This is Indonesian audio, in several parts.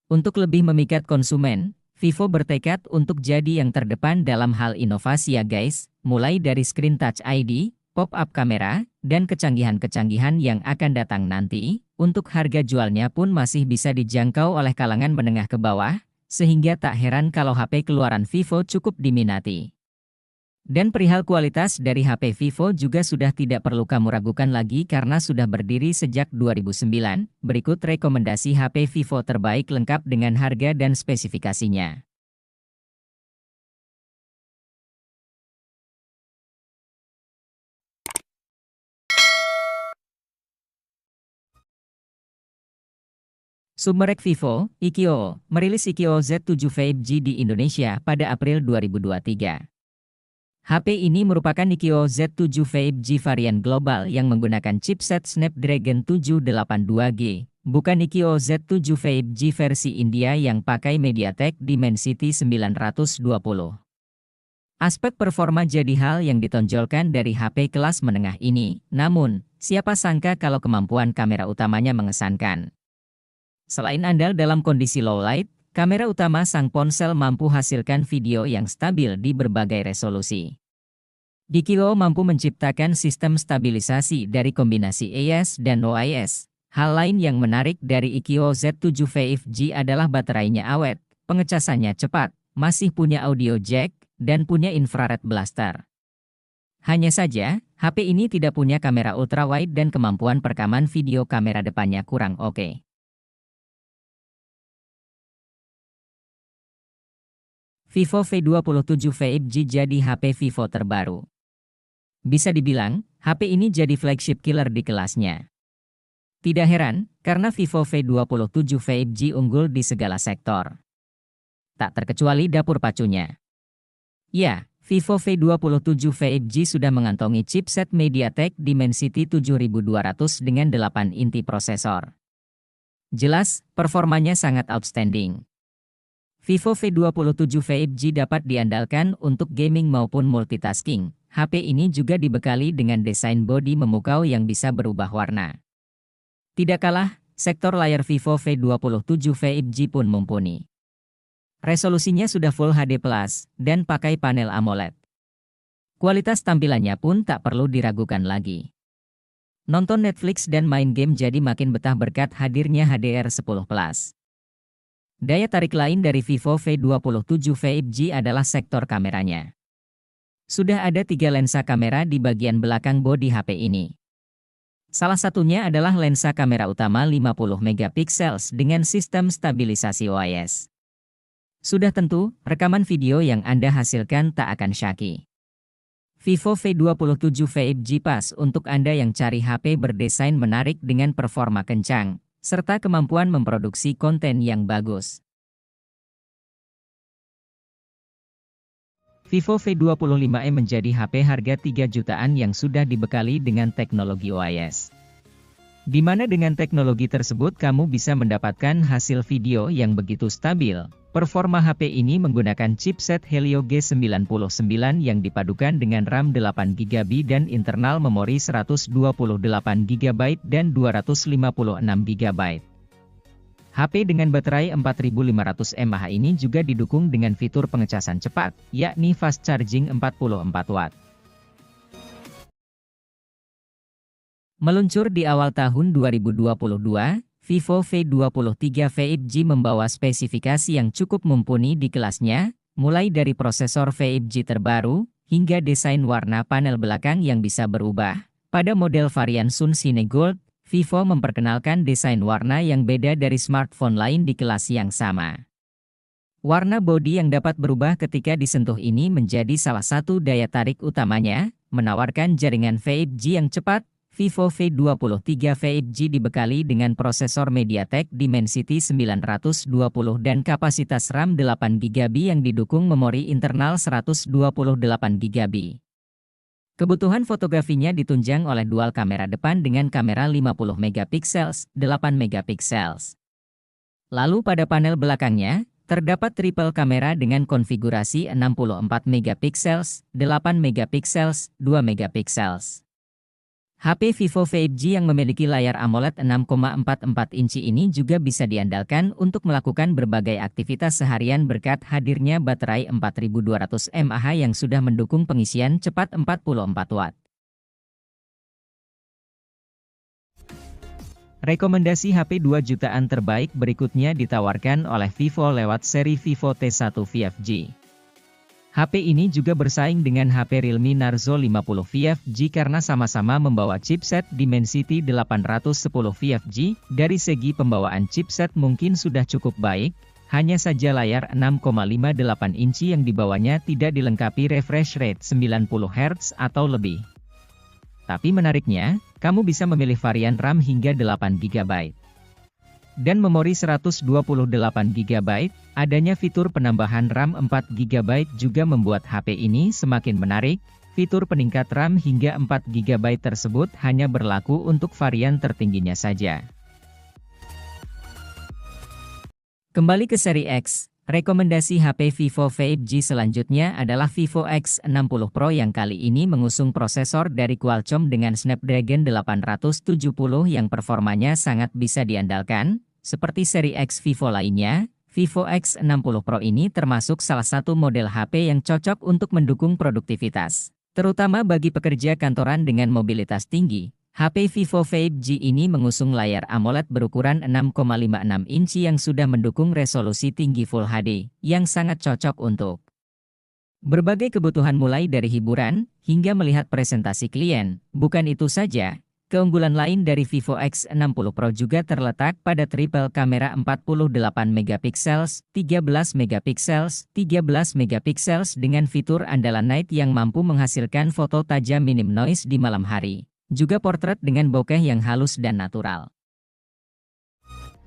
Untuk lebih memikat konsumen, Vivo bertekad untuk jadi yang terdepan dalam hal inovasi ya guys, mulai dari screen touch ID, pop-up kamera, dan kecanggihan-kecanggihan yang akan datang nanti. Untuk harga jualnya pun masih bisa dijangkau oleh kalangan menengah ke bawah, sehingga tak heran kalau HP keluaran Vivo cukup diminati. Dan perihal kualitas dari HP Vivo juga sudah tidak perlu kamu ragukan lagi karena sudah berdiri sejak 2009. Berikut rekomendasi HP Vivo terbaik lengkap dengan harga dan spesifikasinya. Submerek Vivo, Ikio, merilis Ikio Z7 5G di Indonesia pada April 2023. HP ini merupakan Ikio Z7 5G varian global yang menggunakan chipset Snapdragon 782G, bukan Ikio Z7 5G versi India yang pakai MediaTek Dimensity 920. Aspek performa jadi hal yang ditonjolkan dari HP kelas menengah ini, namun, siapa sangka kalau kemampuan kamera utamanya mengesankan. Selain andal dalam kondisi low light, kamera utama sang ponsel mampu hasilkan video yang stabil di berbagai resolusi. Ikio mampu menciptakan sistem stabilisasi dari kombinasi AIS dan OIS. Hal lain yang menarik dari Ikio Z7 5G adalah baterainya awet, pengecasannya cepat, masih punya audio jack, dan punya infrared blaster. Hanya saja, HP ini tidak punya kamera ultrawide dan kemampuan perekaman video kamera depannya kurang oke. Vivo V27 5G jadi HP Vivo terbaru. Bisa dibilang, HP ini jadi flagship killer di kelasnya. Tidak heran, karena Vivo V27 5G unggul di segala sektor. Tak terkecuali dapur pacunya. Ya, Vivo V27 5G sudah mengantongi chipset MediaTek Dimensity 7200 dengan 8 inti prosesor. Jelas, performanya sangat outstanding. Vivo V27 5G dapat diandalkan untuk gaming maupun multitasking. HP ini juga dibekali dengan desain bodi memukau yang bisa berubah warna. Tidak kalah, sektor layar Vivo V27 5G pun mumpuni. Resolusinya sudah Full HD+, dan pakai panel AMOLED. Kualitas tampilannya pun tak perlu diragukan lagi. Nonton Netflix dan main game jadi makin betah berkat hadirnya HDR10+. Daya tarik lain dari Vivo V27 5G adalah sektor kameranya. Sudah ada 3 lensa kamera di bagian belakang bodi HP ini. Salah satunya adalah lensa kamera utama 50 megapiksel dengan sistem stabilisasi OIS. Sudah tentu, rekaman video yang Anda hasilkan tak akan syaki. Vivo V27 5G pas untuk Anda yang cari HP berdesain menarik dengan performa kencang, serta kemampuan memproduksi konten yang bagus. Vivo V25e menjadi HP harga 3 jutaan yang sudah dibekali dengan teknologi OIS. Di mana dengan teknologi tersebut kamu bisa mendapatkan hasil video yang begitu stabil. Performa HP ini menggunakan chipset Helio G99 yang dipadukan dengan RAM 8GB dan internal memori 128GB dan 256GB. HP dengan baterai 4500 mAh ini juga didukung dengan fitur pengecasan cepat, yakni fast charging 44 Watt. Meluncur di awal tahun 2022, Vivo V23 5G membawa spesifikasi yang cukup mumpuni di kelasnya, mulai dari prosesor 5G terbaru, hingga desain warna panel belakang yang bisa berubah. Pada model varian Sun Cine Gold, Vivo memperkenalkan desain warna yang beda dari smartphone lain di kelas yang sama. Warna bodi yang dapat berubah ketika disentuh ini menjadi salah satu daya tarik utamanya, menawarkan jaringan 5G yang cepat. Vivo V23 5G dibekali dengan prosesor MediaTek Dimensity 920 dan kapasitas RAM 8GB yang didukung memori internal 128GB. Kebutuhan fotografinya ditunjang oleh dual kamera depan dengan kamera 50 megapiksel, 8 megapiksel. Lalu pada panel belakangnya, terdapat triple kamera dengan konfigurasi 64 megapiksel, 8 megapiksel, 2 megapiksel. HP Vivo V5G yang memiliki layar AMOLED 6,44 inci ini juga bisa diandalkan untuk melakukan berbagai aktivitas seharian berkat hadirnya baterai 4200 mAh yang sudah mendukung pengisian cepat 44 Watt. Rekomendasi HP 2 jutaan terbaik berikutnya ditawarkan oleh Vivo lewat seri Vivo T1 5G. HP ini juga bersaing dengan HP Realme Narzo 50 5G karena sama-sama membawa chipset Dimensity 810 5G. Dari segi pembawaan chipset mungkin sudah cukup baik, hanya saja layar 6,58 inci yang dibawanya tidak dilengkapi refresh rate 90 Hz atau lebih. Tapi menariknya, kamu bisa memilih varian RAM hingga 8 GB. Dan memori 128 GB, adanya fitur penambahan RAM 4 GB juga membuat HP ini semakin menarik. Fitur peningkat RAM hingga 4 GB tersebut hanya berlaku untuk varian tertingginya saja. Kembali ke seri X, rekomendasi HP Vivo V5G selanjutnya adalah Vivo X60 Pro yang kali ini mengusung prosesor dari Qualcomm dengan Snapdragon 870 yang performanya sangat bisa diandalkan. Seperti seri X Vivo lainnya, Vivo X60 Pro ini termasuk salah satu model HP yang cocok untuk mendukung produktivitas. Terutama bagi pekerja kantoran dengan mobilitas tinggi, HP Vivo V5G ini mengusung layar AMOLED berukuran 6,56 inci yang sudah mendukung resolusi tinggi Full HD, yang sangat cocok untuk berbagai kebutuhan mulai dari hiburan, hingga melihat presentasi klien. Bukan itu saja, keunggulan lain dari Vivo X60 Pro juga terletak pada triple kamera 48 megapiksel, 13 megapiksel, 13 megapiksel dengan fitur andalan Night yang mampu menghasilkan foto tajam minim noise di malam hari. Juga portrait dengan bokeh yang halus dan natural.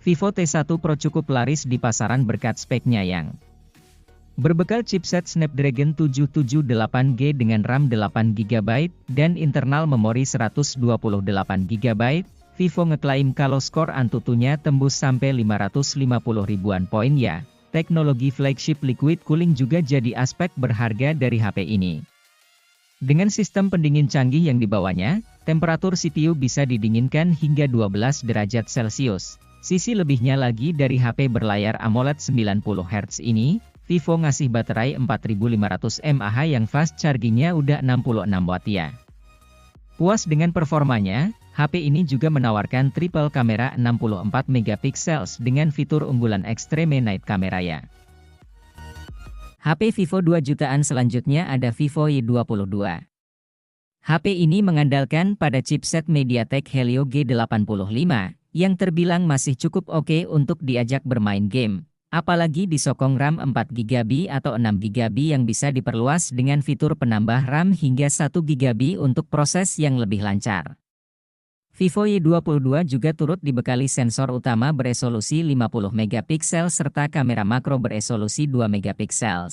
Vivo T1 Pro cukup laris di pasaran berkat speknya yang berbekal chipset Snapdragon 778G dengan RAM 8GB dan internal memori 128GB, Vivo ngeklaim kalau skor Antutunya tembus sampai 550 ribuan poin ya. Teknologi flagship liquid cooling juga jadi aspek berharga dari HP ini. Dengan sistem pendingin canggih yang dibawanya, temperatur CPU bisa didinginkan hingga 12 derajat Celcius. Sisi lebihnya lagi dari HP berlayar AMOLED 90 Hz ini, Vivo ngasih baterai 4500 mAh yang fast chargingnya udah 66 Watt ya. Puas dengan performanya, HP ini juga menawarkan triple kamera 64 megapiksel dengan fitur unggulan Extreme Night Camera ya. HP Vivo 2 jutaan selanjutnya ada Vivo Y22. HP ini mengandalkan pada chipset MediaTek Helio G85, yang terbilang masih cukup oke untuk diajak bermain game. Apalagi disokong RAM 4GB atau 6GB yang bisa diperluas dengan fitur penambah RAM hingga 1GB untuk proses yang lebih lancar. Vivo Y22 juga turut dibekali sensor utama beresolusi 50 megapiksel serta kamera makro beresolusi 2 megapiksel.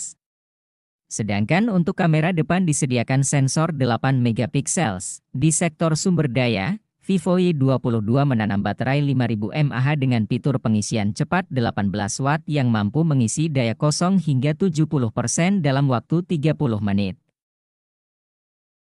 Sedangkan untuk kamera depan disediakan sensor 8 megapiksel. Di sektor sumber daya, Vivo Y22 menanam baterai 5000 mAh dengan fitur pengisian cepat 18 Watt yang mampu mengisi daya kosong hingga 70% dalam waktu 30 menit.